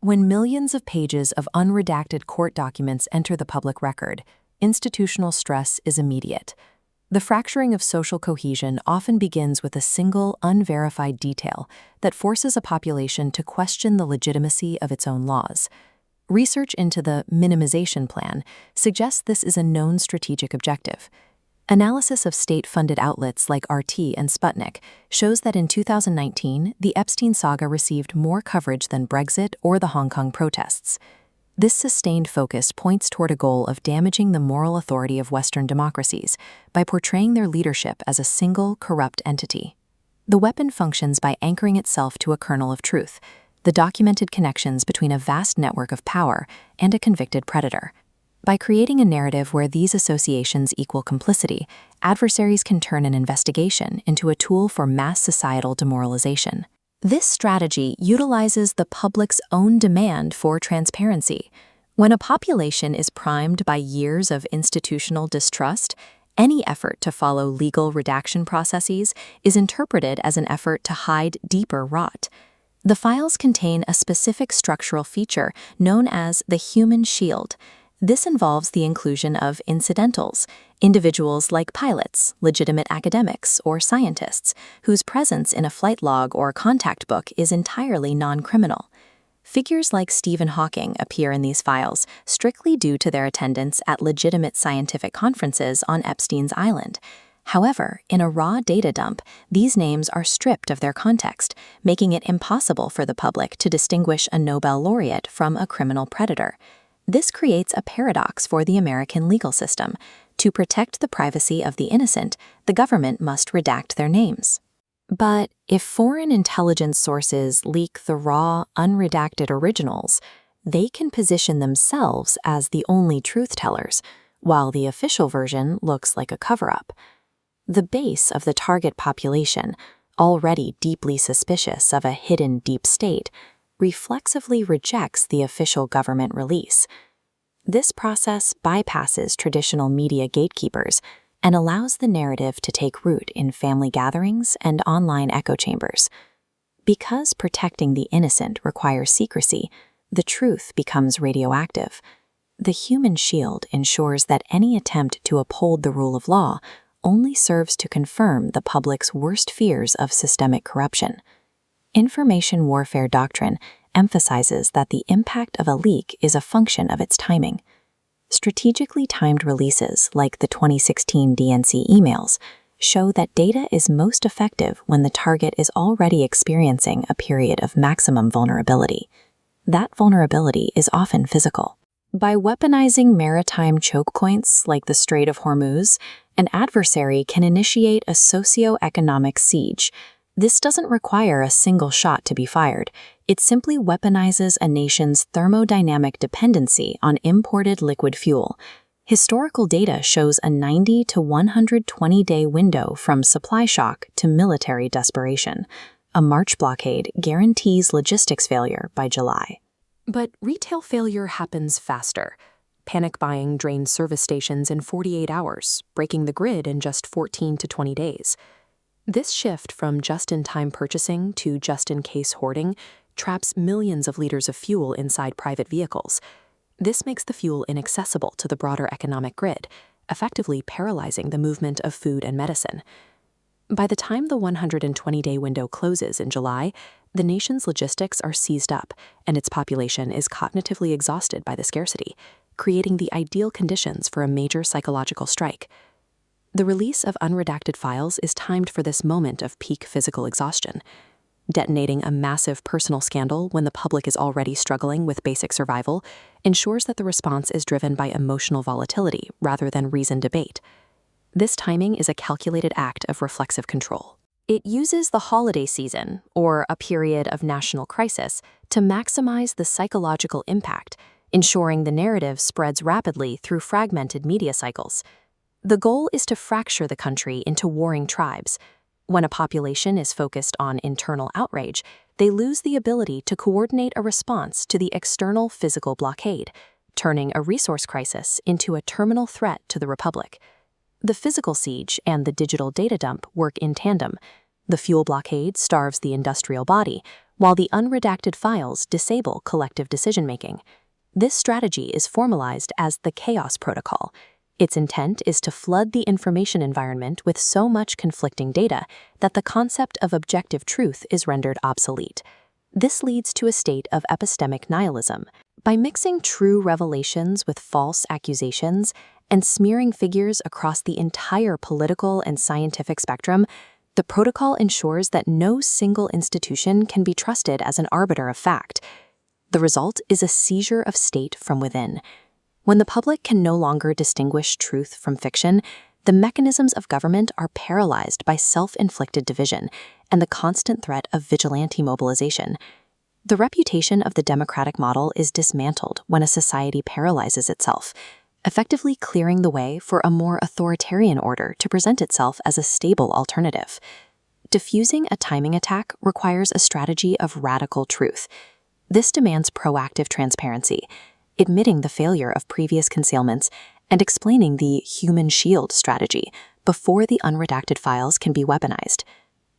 When millions of pages of unredacted court documents enter the public record, institutional stress is immediate. The fracturing of social cohesion often begins with a single, unverified detail that forces a population to question the legitimacy of its own laws. Research into the minimization plan suggests this is a known strategic objective. Analysis of state-funded outlets like RT and Sputnik shows that in 2019, the Epstein saga received more coverage than Brexit or the Hong Kong protests. This sustained focus points toward a goal of damaging the moral authority of Western democracies by portraying their leadership as a single, corrupt entity. The weapon functions by anchoring itself to a kernel of truth, the documented connections between a vast network of power and a convicted predator. By creating a narrative where these associations equal complicity, adversaries can turn an investigation into a tool for mass societal demoralization. This strategy utilizes the public's own demand for transparency. When a population is primed by years of institutional distrust, any effort to follow legal redaction processes is interpreted as an effort to hide deeper rot. The files contain a specific structural feature known as the human shield. This involves the inclusion of incidentals, individuals like pilots, legitimate academics, or scientists, whose presence in a flight log or contact book is entirely non-criminal. Figures like Stephen Hawking appear in these files strictly due to their attendance at legitimate scientific conferences on Epstein's island. However, in a raw data dump, these names are stripped of their context, making it impossible for the public to distinguish a Nobel laureate from a criminal predator. This creates a paradox for the American legal system. To protect the privacy of the innocent, the government must redact their names. But if foreign intelligence sources leak the raw, unredacted originals, they can position themselves as the only truth-tellers, while the official version looks like a cover-up. The base of the target population, already deeply suspicious of a hidden deep state, reflexively rejects the official government release. This process bypasses traditional media gatekeepers and allows the narrative to take root in family gatherings and online echo chambers. Because protecting the innocent requires secrecy, the truth becomes radioactive. The human shield ensures that any attempt to uphold the rule of law only serves to confirm the public's worst fears of systemic corruption. Information warfare doctrine emphasizes that the impact of a leak is a function of its timing. Strategically timed releases, like the 2016 DNC emails, show that data is most effective when the target is already experiencing a period of maximum vulnerability. That vulnerability is often physical. By weaponizing maritime choke points like the Strait of Hormuz, an adversary can initiate a socio-economic siege. This doesn't require a single shot to be fired. It simply weaponizes a nation's thermodynamic dependency on imported liquid fuel. Historical data shows a 90 to 120-day window from supply shock to military desperation. A March blockade guarantees logistics failure by July. But retail failure happens faster. Panic buying drains service stations in 48 hours, breaking the grid in just 14 to 20 days. This shift from just-in-time purchasing to just-in-case hoarding traps millions of liters of fuel inside private vehicles. This makes the fuel inaccessible to the broader economic grid, effectively paralyzing the movement of food and medicine. By the time the 120-day window closes in July, the nation's logistics are seized up, and its population is cognitively exhausted by the scarcity, creating the ideal conditions for a major psychological strike. The release of unredacted files is timed for this moment of peak physical exhaustion. Detonating a massive personal scandal when the public is already struggling with basic survival ensures that the response is driven by emotional volatility rather than reasoned debate. This timing is a calculated act of reflexive control. It uses the holiday season, or a period of national crisis, to maximize the psychological impact, ensuring the narrative spreads rapidly through fragmented media cycles. The goal is to fracture the country into warring tribes. When a population is focused on internal outrage, they lose the ability to coordinate a response to the external physical blockade, turning a resource crisis into a terminal threat to the republic. The physical siege and the digital data dump work in tandem. The fuel blockade starves the industrial body, while the unredacted files disable collective decision-making. This strategy is formalized as the chaos protocol. Its intent is to flood the information environment with so much conflicting data that the concept of objective truth is rendered obsolete. This leads to a state of epistemic nihilism. By mixing true revelations with false accusations and smearing figures across the entire political and scientific spectrum, the protocol ensures that no single institution can be trusted as an arbiter of fact. The result is a seizure of state from within. When the public can no longer distinguish truth from fiction, the mechanisms of government are paralyzed by self-inflicted division and the constant threat of vigilante mobilization. The reputation of the democratic model is dismantled when a society paralyzes itself, effectively clearing the way for a more authoritarian order to present itself as a stable alternative. Diffusing a timing attack requires a strategy of radical truth. This demands proactive transparency, admitting the failure of previous concealments and explaining the human shield strategy before the unredacted files can be weaponized.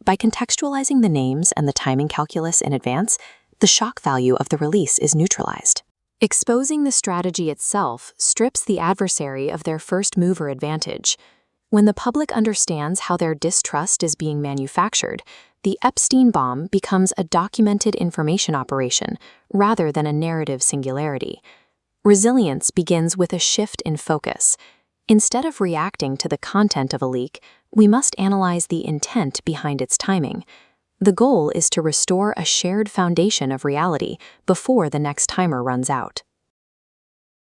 By contextualizing the names and the timing calculus in advance, the shock value of the release is neutralized. Exposing the strategy itself strips the adversary of their first-mover advantage. When the public understands how their distrust is being manufactured, the Epstein bomb becomes a documented information operation rather than a narrative singularity. Resilience begins with a shift in focus. Instead of reacting to the content of a leak, we must analyze the intent behind its timing. The goal is to restore a shared foundation of reality before the next timer runs out.